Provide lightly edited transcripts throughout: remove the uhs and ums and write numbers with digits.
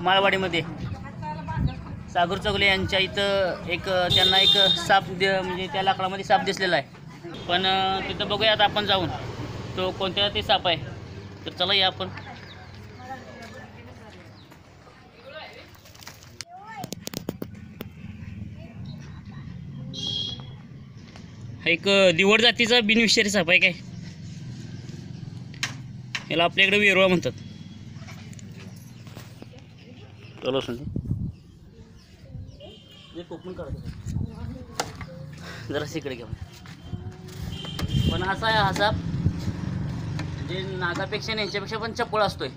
माळवाडीमध्ये सागर चौगले यांच्या इथं त्यांना एक साप म्हणजे त्या लाकडामध्ये साप दिसलेला आहे. पण तिथं बघूया आता आपण जाऊन तो कोणत्या ते साप आहे. तर चला या आपण. हा एक दिवड जातीचा बिनविषारी साप आहे काय. याला आपल्याकडे वेरुळा म्हणतात. चलो कोकण काढतो जरा इकडे घेऊन. पण असा आहे हा साप म्हणजे नागापेक्षा यांच्यापेक्षा पण चपळ असतोय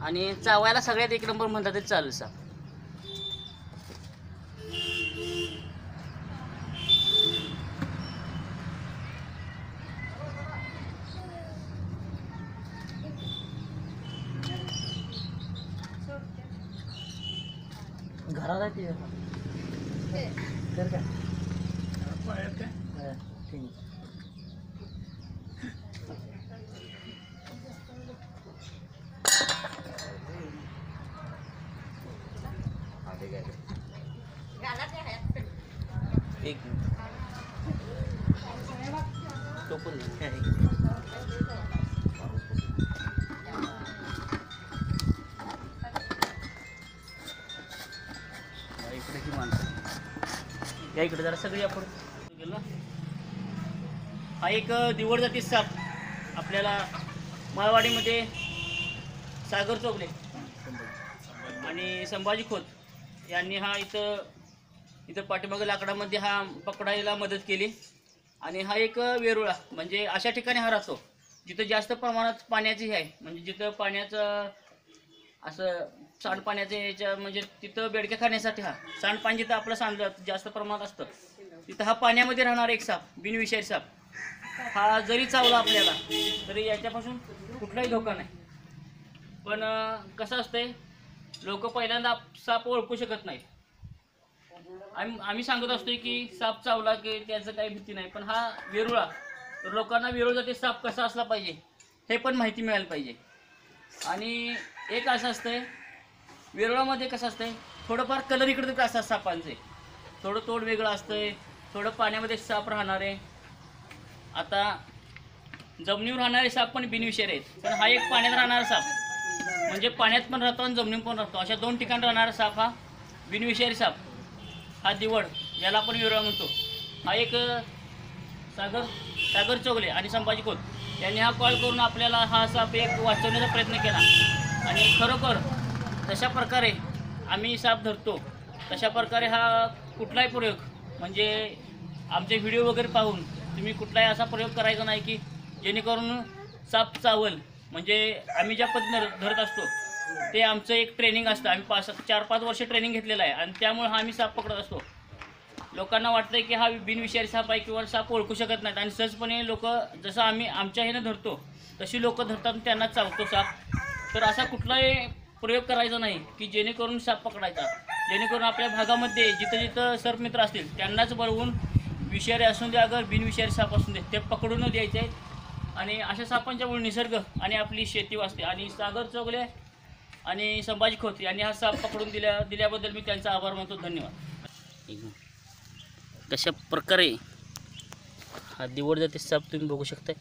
आणि चावायला सगळ्यात एक नंबर म्हणतात ते चालेल साप. घरात आहे ते एक तो पण इकडे ही माणसं या इकडे जरा सगळी आपण गेलो. हा एक दिवड जाती साप आपल्याला माळवाडीमध्ये सागर चौगले आणि संभाजी खोत यांनी हा इथं पाठीमागं लाकडामध्ये हा पकडायला मदत केली. आणि हा एक वेरुळा म्हणजे अशा ठिकाणी हा राहतो जिथं जास्त प्रमाणात पाण्याची आहे म्हणजे जिथं पाण्याचं असं सांडपाण्याचं याच्या म्हणजे तिथं बेडक्या खाण्यासाठी हा सांडपाणी जिथं आपलं सांडलं जास्त प्रमाणात असतं तिथं हा पाण्यामध्ये राहणारा एक साप बिनविषारी साप. हा जरी चावला आपल्याला तरी याच्यापासून कुठलाही धोका नाही. पण कसं असतंय लोक पहिल्यांदा साप ओळखू शकत नाहीत. आम्ही सांगत असतोय की साप चावला की त्याचं काही भीती नाही. पण हा वेरुळा तर लोकांना वेरुळ जाती साप कसा असला पाहिजे हे पण माहिती मिळायला पाहिजे. आणि एक असं असतंय वेरुळामध्ये कसं असतंय थोडंफार कलर इकडे असतात सापांचे. थोडं तोड वेगळं असतंय थोडं पाण्यामध्ये साप राहणारे. आता जमिनीवर राहणारे साप पण बिनविषारी आहेत. पण हा एक पाण्यात राहणारा साप म्हणजे पाण्यात पण राहतो आणि जमिनीवर पण राहतो अशा दोन ठिकाणी राहणारा साप हा बिनविषारी साप. हा दिवड याला आपण वेरुळा म्हणतो. हा एक सागर चौगले आणि संभाजी खोत यांनी हा कॉल करून आपल्याला हा साप एक वाचवण्याचा प्रयत्न केला. आणि खरोखर तशा प्रकारे आम्ही साप धरतो तशा प्रकारे हा कुठलाही प्रयोग म्हणजे आमचे व्हिडिओ वगैरे पाहून तुम्ही कुठलाही असा प्रयोग करायचा नाही की जेणेकरून साप चावल. म्हणजे आम्ही ज्या पद्धतीने धरत असतो ते आमचं एक ट्रेनिंग असतं. आम्ही 4-5 वर्ष ट्रेनिंग घेतलेलं आहे आणि त्यामुळे हा आम्ही साप पकडत असतो. लोकांना वाटतं की हा बिनविषारी साप आहे किंवा साप ओळखू शकत नाहीत आणि सहजपणे लोक जसं आम्ही आमच्या ह्यानं धरतो तशी लोक धरतात त्यांना चावतो साप. तर असा कुठलाही प्रयोग करायचा नाही की जेणेकरून साप पकडायचा. जेणेकरून आपल्या भागामध्ये जिथं जिथं सर्पमित्र असतील त्यांनाच बळवून विषारी असून दे अगर बिनविषारी साप असून दे ते पकडून द्यायचे आहेत. आणि अशा सापांच्यामुळे निसर्ग आणि आपली शेती वाचते. आणि सागर चौगले आणि संभाजी खोत यांनी हा साप पकडून दिल्याबद्दल मी त्यांचा आभार मानतो. धन्यवाद. कशा प्रकारे हा दिवड जाती साप तुम्ही बघू शकता.